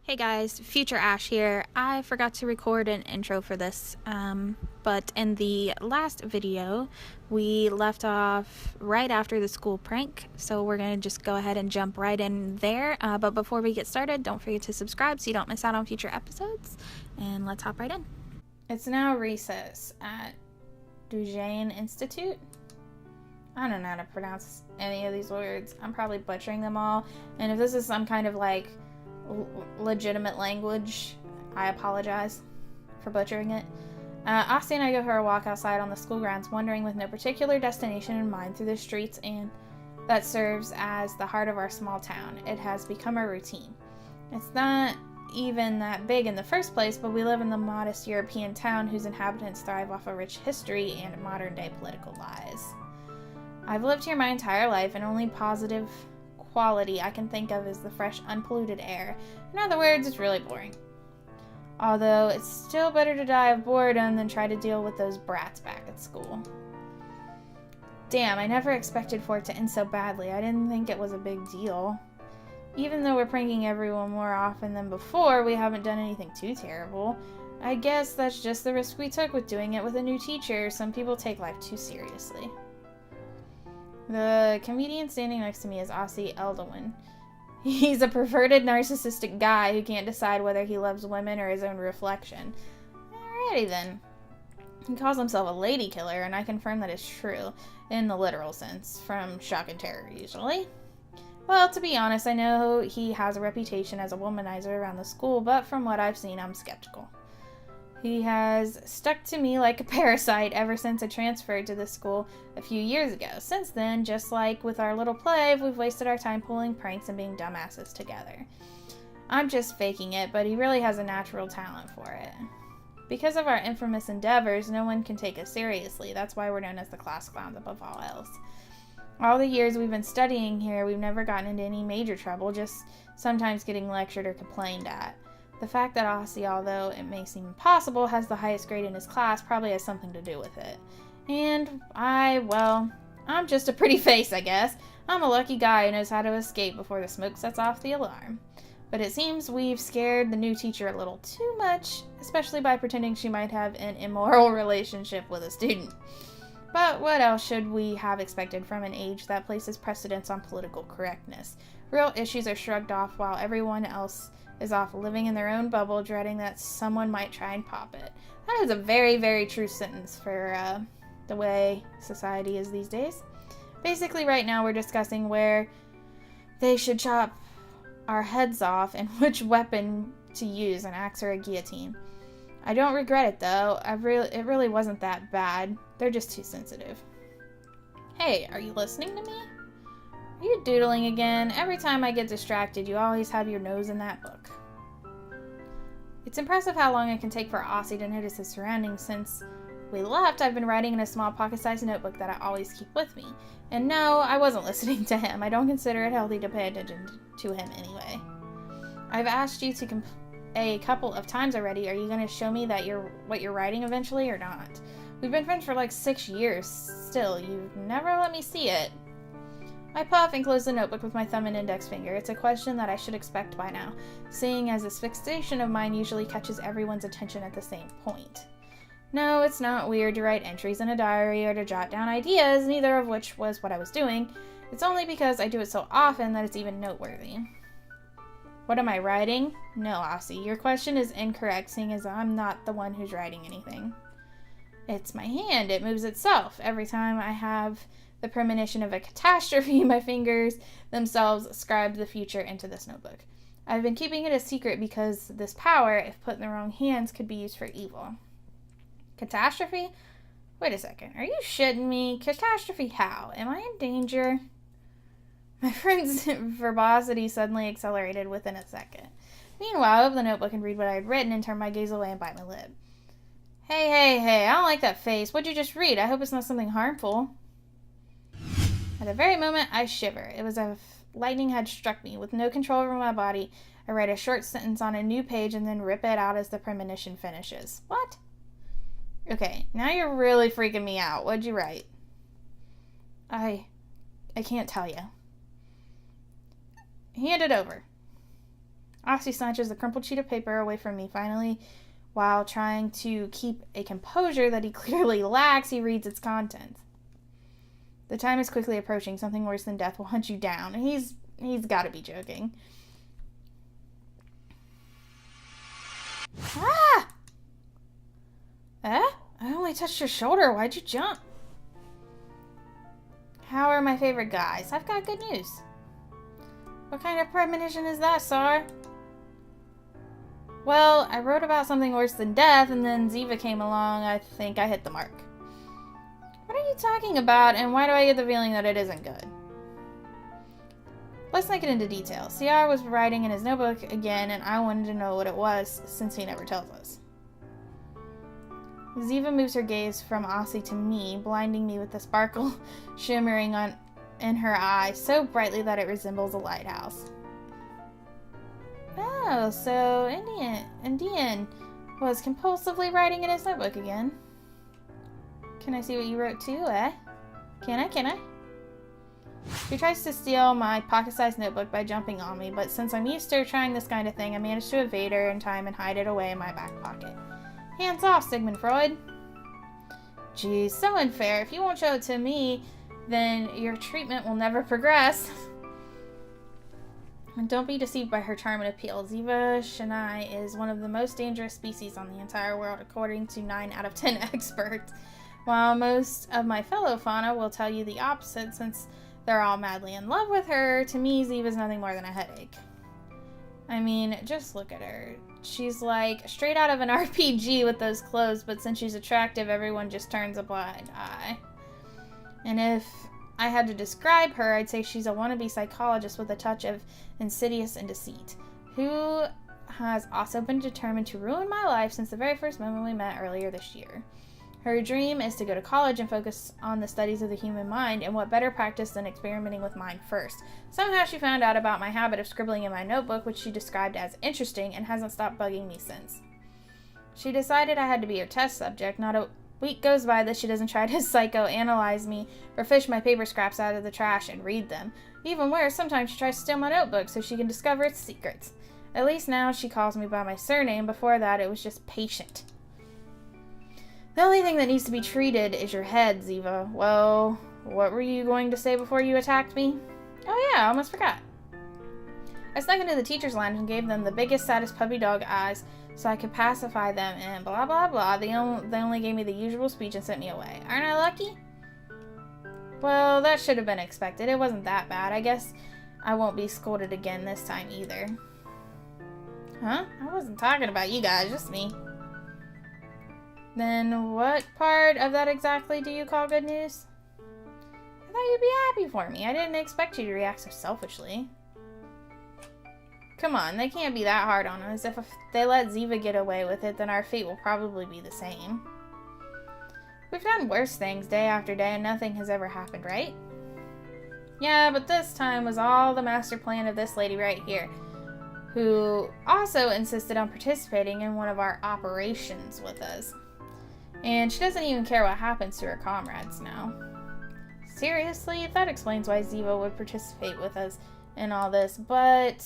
Hey guys, Future Ash here. I forgot to record an intro for this, but in the last video, we left off right after the school prank, so we're going to just go ahead and jump right in there. But before we get started, don't forget to subscribe so you don't miss out on future episodes, and let's hop right in. It's now recess at Dujain Institute. I don't know how to pronounce any of these words. I'm probably butchering them all, and if this is some kind of like legitimate language, I apologize for butchering it. Austin and I go for a walk outside on the school grounds, wandering with no particular destination in mind through the streets and that serves as the heart of our small town. It has become a routine. It's not even that big in the first place, but we live in the modest European town whose inhabitants thrive off a rich history and modern-day political lies. I've lived here my entire life, and only positive quality I can think of is the fresh, unpolluted air. In other words, it's really boring. Although, it's still better to die of boredom than try to deal with those brats back at school. Damn, I never expected for it to end so badly. I didn't think it was a big deal. Even though we're pranking everyone more often than before, we haven't done anything too terrible. I guess that's just the risk we took with doing it with a new teacher. Some people take life too seriously. The comedian standing next to me is Aussie Eldwin. He's a perverted, narcissistic guy who can't decide whether he loves women or his own reflection. Alrighty then. He calls himself a lady killer, and I confirm that is true, in the literal sense, from shock and terror usually. Well, to be honest, I know he has a reputation as a womanizer around the school, but from what I've seen, I'm skeptical. He has stuck to me like a parasite ever since I transferred to this school a few years ago. Since then, just like with our little play, we've wasted our time pulling pranks and being dumbasses together. I'm just faking it, but he really has a natural talent for it. Because of our infamous endeavors, no one can take us seriously. That's why we're known as the class clowns above all else. All the years we've been studying here, we've never gotten into any major trouble, just sometimes getting lectured or complained at. The fact that Aussie, although it may seem impossible, has the highest grade in his class probably has something to do with it. And I'm just a pretty face, I guess. I'm a lucky guy who knows how to escape before the smoke sets off the alarm. But it seems we've scared the new teacher a little too much, especially by pretending she might have an immoral relationship with a student. But what else should we have expected from an age that places precedence on political correctness? Real issues are shrugged off while everyone else is off living in their own bubble, dreading that someone might try and pop it. That is a very, very true sentence for the way society is these days. Basically, right now we're discussing where they should chop our heads off and which weapon to use, an axe or a guillotine. I don't regret it, though. It really wasn't that bad. They're just too sensitive. Hey, are you listening to me? Are you doodling again? Every time I get distracted, you always have your nose in that book. It's impressive how long it can take for Aussie to notice his surroundings. Since we left, I've been writing in a small pocket-sized notebook that I always keep with me. And no, I wasn't listening to him. I don't consider it healthy to pay attention to him anyway. I've asked you to a couple of times already. Are you going to show me that what you're writing eventually or not? We've been friends for like 6 years. Still, you've never let me see it. I puff and close the notebook with my thumb and index finger. It's a question that I should expect by now, seeing as this fixation of mine usually catches everyone's attention at the same point. No, it's not weird to write entries in a diary or to jot down ideas, neither of which was what I was doing. It's only because I do it so often that it's even noteworthy. What am I writing? No, Aussie, your question is incorrect, seeing as I'm not the one who's writing anything. It's my hand. It moves itself. Every time I have the premonition of a catastrophe, my fingers themselves scribe the future into this notebook. I've been keeping it a secret because this power, if put in the wrong hands, could be used for evil. Catastrophe? Wait a second. Are you shitting me? Catastrophe how? Am I in danger? My friend's verbosity suddenly accelerated within a second. Meanwhile, I opened the notebook and read what I had written and turned my gaze away and bite my lip. Hey, I don't like that face. What'd you just read? I hope it's not something harmful. At the very moment, I shiver. It was as if lightning had struck me. With no control over my body, I write a short sentence on a new page and then rip it out as the premonition finishes. What? Okay, now you're really freaking me out. What'd you write? I can't tell you. Hand it over. Aussie snatches the crumpled sheet of paper away from me. Finally, while trying to keep a composure that he clearly lacks, he reads its contents. The time is quickly approaching. Something worse than death will hunt you down. He's got to be joking. Ah! I only touched your shoulder. Why'd you jump? How are my favorite guys? I've got good news. What kind of premonition is that, Sar? Well, I wrote about something worse than death, and then Ziva came along. I think I hit the mark. What are you talking about, and why do I get the feeling that it isn't good? Let's not get into detail. CR was writing in his notebook again, and I wanted to know what it was, since he never tells us. Ziva moves her gaze from Aussie to me, blinding me with the sparkle shimmering in her eye so brightly that it resembles a lighthouse. Oh, so Indian was compulsively writing in his notebook again. Can I see what you wrote too, eh? Can I? She tries to steal my pocket-sized notebook by jumping on me, but since I'm used to trying this kind of thing, I managed to evade her in time and hide it away in my back pocket. Hands off, Sigmund Freud. Geez, so unfair. If you won't show it to me, then your treatment will never progress. And don't be deceived by her charm and appeal. Ziva Shanai is one of the most dangerous species on the entire world, according to 9 out of 10 experts. While most of my fellow fauna will tell you the opposite, since they're all madly in love with her, to me, Ziva's nothing more than a headache. I mean, just look at her. She's like straight out of an RPG with those clothes, but since she's attractive, everyone just turns a blind eye. And if I had to describe her, I'd say she's a wannabe psychologist with a touch of insidious and deceit, who has also been determined to ruin my life since the very first moment we met earlier this year. Her dream is to go to college and focus on the studies of the human mind, and what better practice than experimenting with mine first. Somehow she found out about my habit of scribbling in my notebook, which she described as interesting, and hasn't stopped bugging me since. She decided I had to be her test subject. Not a week goes by that she doesn't try to psychoanalyze me or fish my paper scraps out of the trash and read them. Even worse, sometimes she tries to steal my notebook so she can discover its secrets. At least now she calls me by my surname. Before that, it was just Patient. The only thing that needs to be treated is your head, Ziva. Well, what were you going to say before you attacked me? Oh yeah, I almost forgot. I snuck into the teacher's lounge and gave them the biggest, saddest puppy dog eyes so I could pacify them and blah blah blah. They only gave me the usual speech and sent me away. Aren't I lucky? Well, that should have been expected. It wasn't that bad. I guess I won't be scolded again this time either. Huh? I wasn't talking about you guys, just me. Then what part of that exactly do you call good news? I thought you'd be happy for me. I didn't expect you to react so selfishly. Come on, they can't be that hard on us. If they let Ziva get away with it, then our fate will probably be the same. We've done worse things day after day and nothing has ever happened, right? Yeah, but this time was all the master plan of this lady right here, who also insisted on participating in one of our operations with us. And she doesn't even care what happens to her comrades now. Seriously, that explains why Ziva would participate with us in all this, but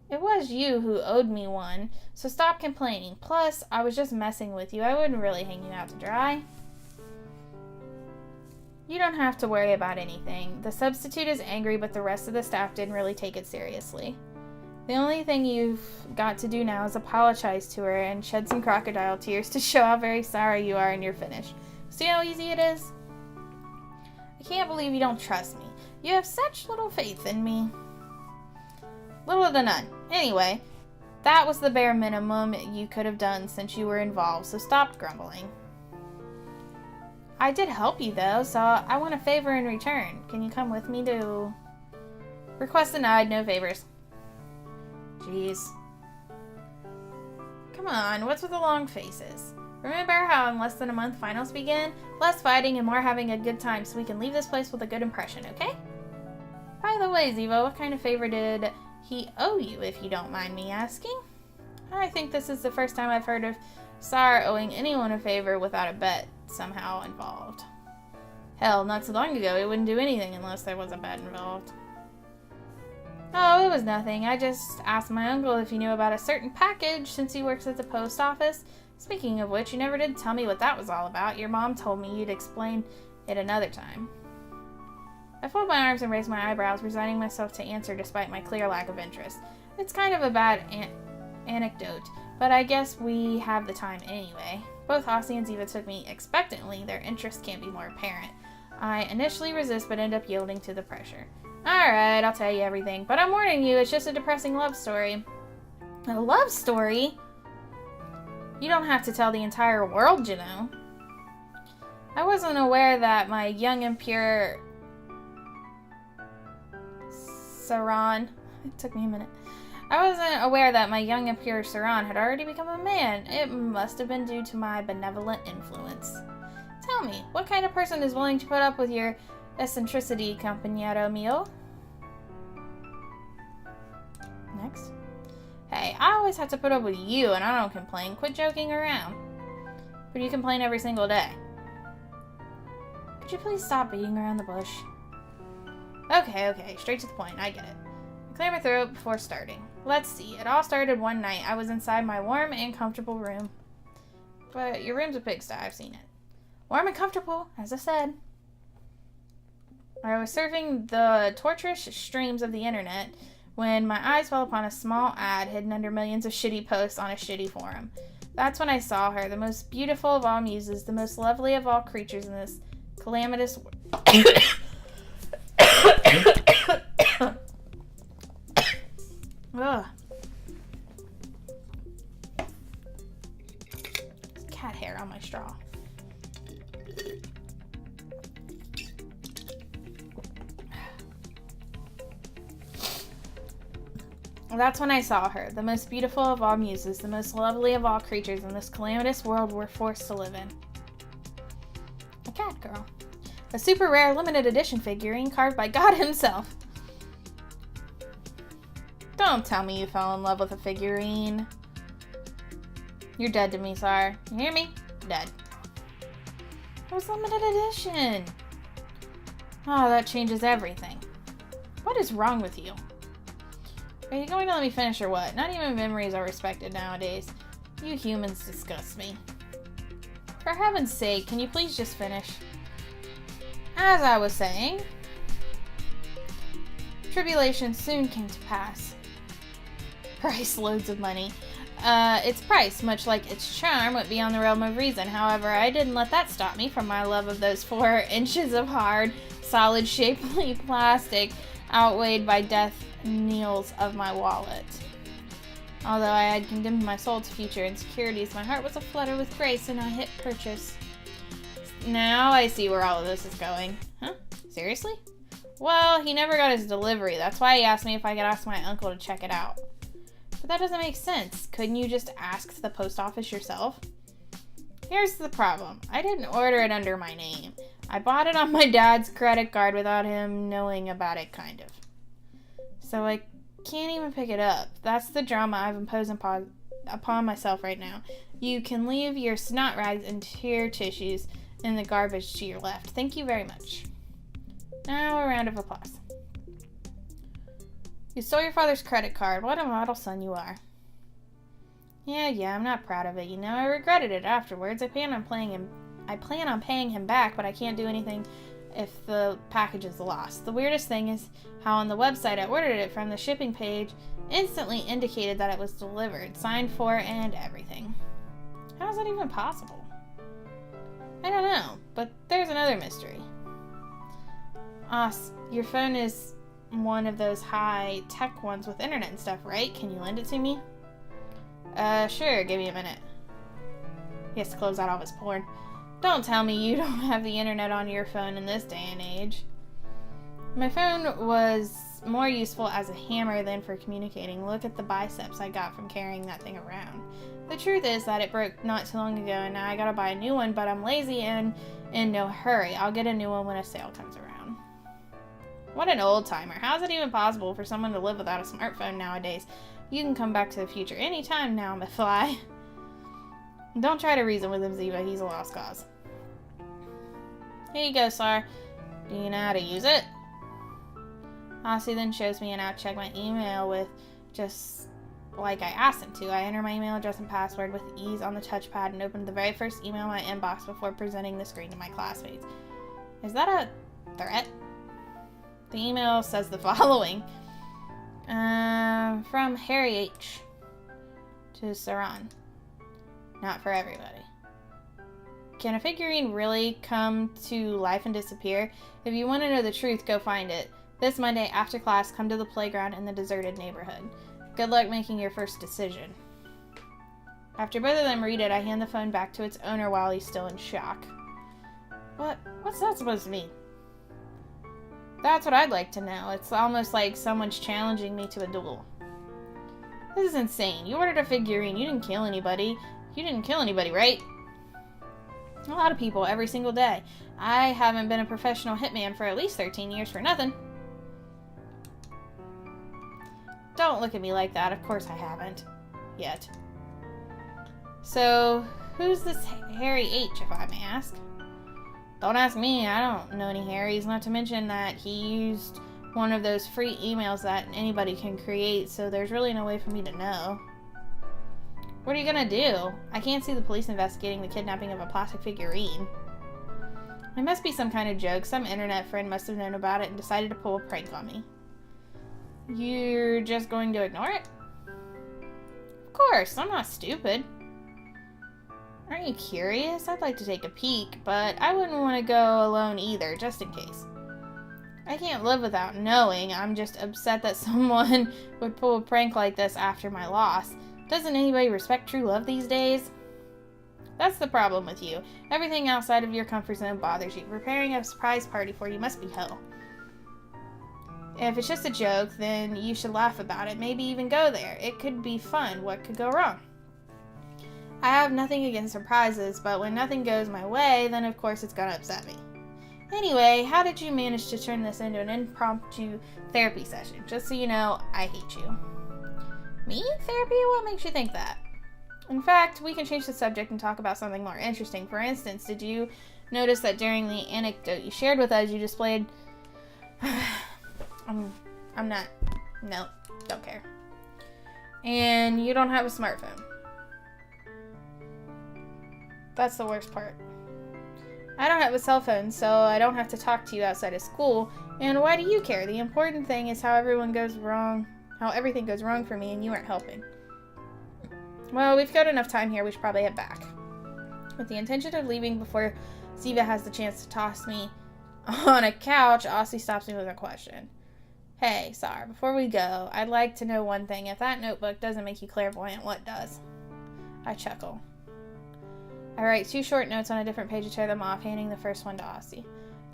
it was you who owed me one, so stop complaining. Plus, I was just messing with you. I wouldn't really hang you out to dry. You don't have to worry about anything. The substitute is angry, but the rest of the staff didn't really take it seriously. The only thing you've got to do now is apologize to her and shed some crocodile tears to show how very sorry you are and you're finished. See how easy it is? I can't believe you don't trust me. You have such little faith in me. Little to none. Anyway, that was the bare minimum you could have done since you were involved, so stop grumbling. I did help you though, so I want a favor in return. Can you come with me to... Request denied, no favors. Jeez. Come on, what's with the long faces? Remember how in less than a month finals begin? Less fighting and more having a good time so we can leave this place with a good impression, okay? By the way, Ziva, what kind of favor did he owe you, if you don't mind me asking? I think this is the first time I've heard of Sar owing anyone a favor without a bet somehow involved. Hell, not so long ago, he wouldn't do anything unless there was a bet involved. Oh, it was nothing. I just asked my uncle if he knew about a certain package since he works at the post office. Speaking of which, you never did tell me what that was all about. Your mom told me you'd explain it another time. I folded my arms and raised my eyebrows, resigning myself to answer despite my clear lack of interest. It's kind of a bad anecdote, but I guess we have the time anyway. Both Aussie and Ziva took me expectantly. Their interest can't be more apparent. I initially resist, but end up yielding to the pressure. Alright, I'll tell you everything, but I'm warning you, it's just a depressing love story. A love story? You don't have to tell the entire world, you know. I wasn't aware that my young and pure Saran. It took me a minute. I wasn't aware that my young and pure Saran had already become a man. It must have been due to my benevolent influence. Tell me, what kind of person is willing to put up with your eccentricity, compañero mío? Next. Hey, I always have to put up with you, and I don't complain. Quit joking around. But you complain every single day. Could you please stop beating around the bush? Okay, straight to the point. I get it. I clear my throat before starting. Let's see. It all started one night. I was inside my warm and comfortable room. But your room's a pigsty. I've seen it. Warm and comfortable, as I said. I was surfing the torturous streams of the internet when my eyes fell upon a small ad hidden under millions of shitty posts on a shitty forum. That's when I saw her, the most beautiful of all muses, the most lovely of all creatures in this calamitous world. Ugh. There's cat hair on my straw. That's when I saw her, the most beautiful of all muses, the most lovely of all creatures in this calamitous world we're forced to live in. A cat girl. A super rare limited edition figurine carved by God himself. Don't tell me you fell in love with a figurine. You're dead to me, Sar. You hear me? Dead. It was limited edition. Oh, that changes everything. What is wrong with you? Are you going to let me finish or what? Not even memories are respected nowadays. You humans disgust me. For heaven's sake, can you please just finish? As I was saying, tribulation soon came to pass. Price loads of money. Its price, much like its charm, went beyond the realm of reason. However, I didn't let that stop me from my love of those 4 inches of hard, solid, shapely plastic, outweighed by death kneels of my wallet. Although I had condemned my soul to future insecurities, my heart was aflutter with grace, and I hit purchase. Now I see where all of this is going. Huh? Seriously? Well, he never got his delivery. That's why he asked me if I could ask my uncle to check it out. But that doesn't make sense. Couldn't you just ask the post office yourself? Here's the problem. I didn't order it under my name. I bought it on my dad's credit card without him knowing about it, kind of. So I can't even pick it up. That's the drama I've imposed upon myself right now. You can leave your snot rags and tear tissues in the garbage to your left. Thank you very much. Now a round of applause. You stole your father's credit card. What a model son you are. Yeah, I'm not proud of it. You know, I regretted it afterwards. I plan on paying him back, but I can't do anything if the package is lost. The weirdest thing is how on the website I ordered it from, the shipping page instantly indicated that it was delivered, signed for, and everything. How is that even possible? I don't know, but there's another mystery. Your phone is one of those high-tech ones with internet and stuff, right? Can you lend it to me? Sure, give me a minute. He has to close out all his porn. Don't tell me you don't have the internet on your phone in this day and age. My phone was more useful as a hammer than for communicating. Look at the biceps I got from carrying that thing around. The truth is that it broke not too long ago, and now I gotta buy a new one, but I'm lazy and in no hurry. I'll get a new one when a sale comes around. What an old timer. How is it even possible for someone to live without a smartphone nowadays? You can come back to the future anytime now, McFly. Don't try to reason with him, Ziva. He's a lost cause. Here you go, Sar. Do you know how to use it? Aussie then shows me and I check my email with just like I asked him to. I enter my email address and password with ease on the touchpad and open the very first email in my inbox before presenting the screen to my classmates. Is that a threat? The email says the following. From Harry H. to Saran. Not for everybody. Can a figurine really come to life and disappear? If you want to know the truth, go find it. This Monday after class, come to the playground in the deserted neighborhood. Good luck making your first decision. After both of them read it, I hand the phone back to its owner while he's still in shock. What's that supposed to mean? That's what I'd like to know. It's almost like someone's challenging me to a duel. This is insane. You ordered a figurine. You didn't kill anybody. You didn't kill anybody, right? A lot of people every single day. I haven't been a professional hitman for at least 13 years for nothing. Don't look at me like that. Of course I haven't. Yet. So, who's this Harry H, if I may ask? Don't ask me. I don't know any Harrys. Not to mention that he used one of those free emails that anybody can create, so there's really no way for me to know. What are you gonna do? I can't see the police investigating the kidnapping of a plastic figurine. It must be some kind of joke. Some internet friend must have known about it and decided to pull a prank on me. You're just going to ignore it? Of course, I'm not stupid. Aren't you curious? I'd like to take a peek, but I wouldn't want to go alone either, just in case. I can't live without knowing. I'm just upset that someone would pull a prank like this after my loss. Doesn't anybody respect true love these days? That's the problem with you. Everything outside of your comfort zone bothers you. Preparing a surprise party for you must be hell. If it's just a joke, then you should laugh about it. Maybe even go there. It could be fun. What could go wrong? I have nothing against surprises, but when nothing goes my way, then of course it's gonna upset me. Anyway, how did you manage to turn this into an impromptu therapy session? Just so you know, I hate you. Me? Therapy? What makes you think that? In fact, we can change the subject and talk about something more interesting. For instance, did you notice that during the anecdote you shared with us, you displayed... I'm not... No, don't care. And you don't have a smartphone. That's the worst part. I don't have a cell phone, so I don't have to talk to you outside of school. And why do you care? The important thing is how everything goes wrong for me, and you aren't helping. Well, we've got enough time here. We should probably head back. With the intention of leaving before Ziva has the chance to toss me on a couch, Aussie stops me with a question. Hey, Sar, before we go, I'd like to know one thing. If that notebook doesn't make you clairvoyant, what does? I chuckle. I write 2 short notes on a different page to tear them off, handing the first one to Aussie.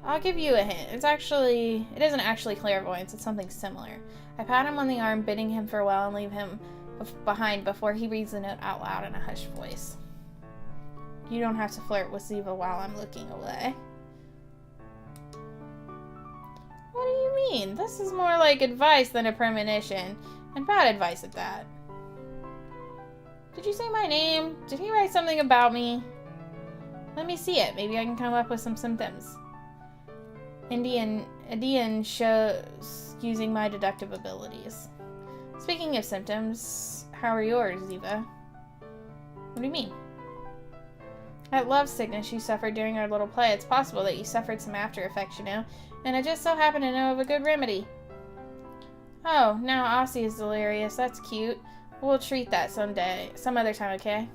I'll give you a hint. It isn't actually clairvoyance, it's something similar. I pat him on the arm, bidding him farewell, and leave him behind before he reads the note out loud in a hushed voice. You don't have to flirt with Ziva while I'm looking away. What do you mean? This is more like advice than a premonition, and bad advice at that. Did you say my name? Did he write something about me? Let me see it. Maybe I can come up with some symptoms. Indian shows using my deductive abilities. Speaking of symptoms, how are yours, Ziva? What do you mean? That love sickness you suffered during our little play, it's possible that you suffered some after effects, you know, and I just so happen to know of a good remedy. Oh, now Aussie is delirious. That's cute. We'll treat that some other time, okay?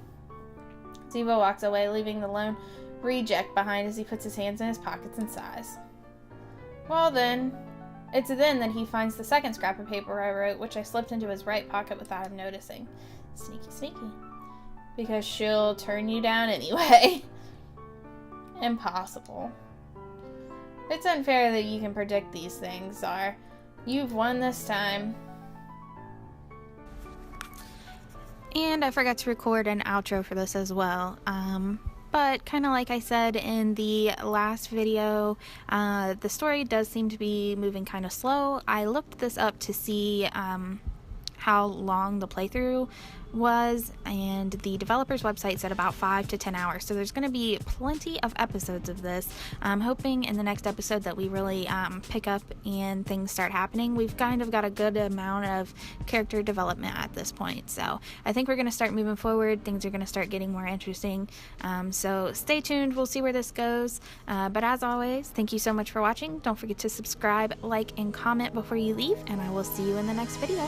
Ziva walks away, leaving the lone reject behind as he puts his hands in his pockets and sighs. Well then, it's then that he finds the second scrap of paper I wrote, which I slipped into his right pocket without him noticing. Sneaky, sneaky. Because she'll turn you down anyway. Impossible. It's unfair that you can predict these things, Zar. You've won this time. And I forgot to record an outro for this as well. But kind of like I said in the last video, the story does seem to be moving kind of slow. I looked this up to see how how long the playthrough was, and the developer's website said about 5 to 10 hours. So there's going to be plenty of episodes of this. I'm hoping in the next episode that we really pick up and things start happening. We've kind of got a good amount of character development at this point, so I think we're going to start moving forward. Things are going to start getting more interesting, so stay tuned. We'll see where this goes, but as always, thank you so much for watching. Don't forget to subscribe, like, and comment before you leave, and I will see you in the next video.